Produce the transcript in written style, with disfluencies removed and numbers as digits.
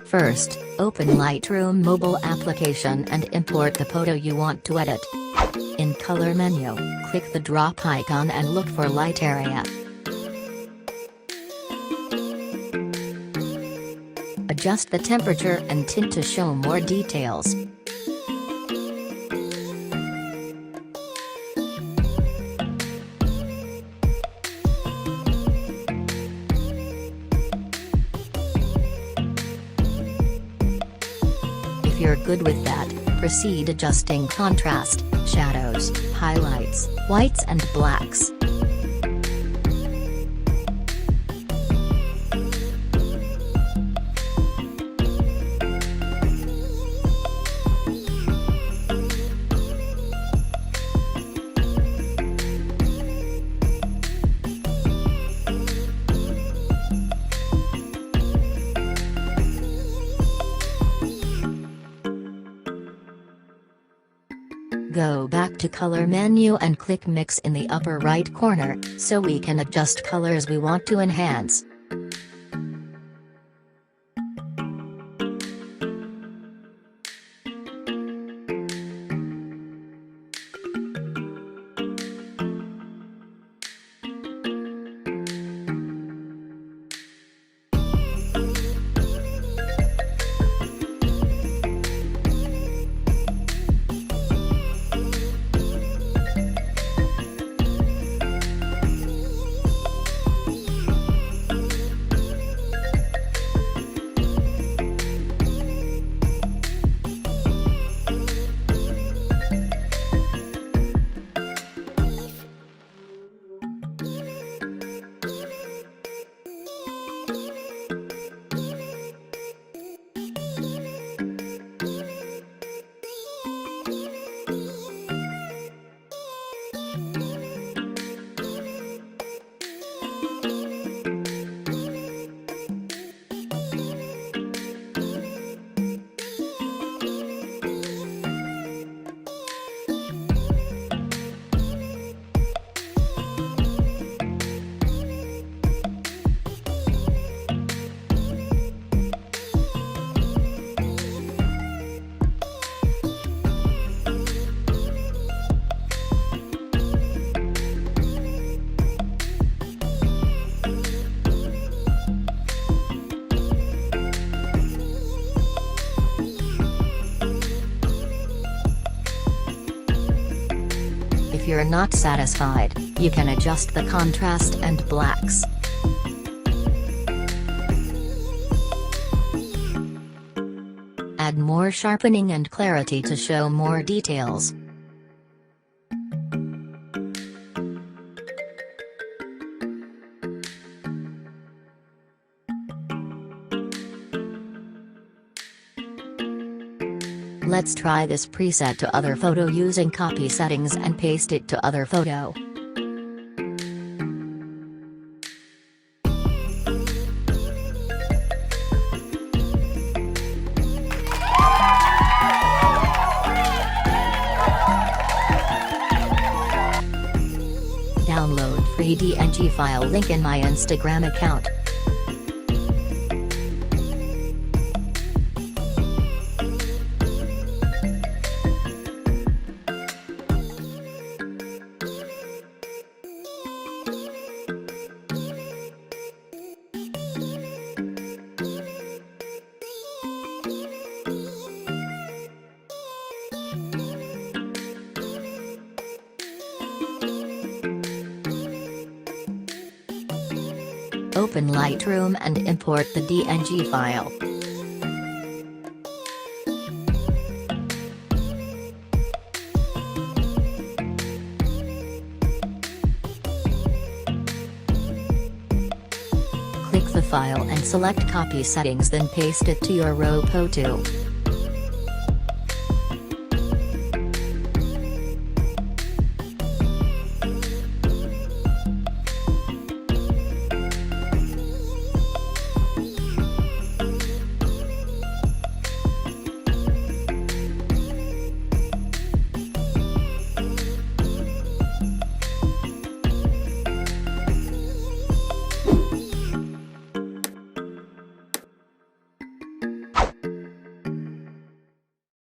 First, open Lightroom mobile application and import the photo you want to edit. In Color menu, click the drop icon and look for Light area. Adjust the temperature and tint to show more details. If you're good with that, proceed adjusting contrast, shadows, highlights, whites and blacks. Go back to Color menu and click Mix in the upper right corner, so we can adjust colors we want to enhance. If you're not satisfied, you can adjust the contrast and blacks. Add more sharpening and clarity to show more details. Let's try this preset to other photo using copy settings and paste it to other photo. Download free DNG file link in my Instagram account. Open Lightroom and import the DNG file. Click the file and select Copy Settings, then paste it to your raw photo.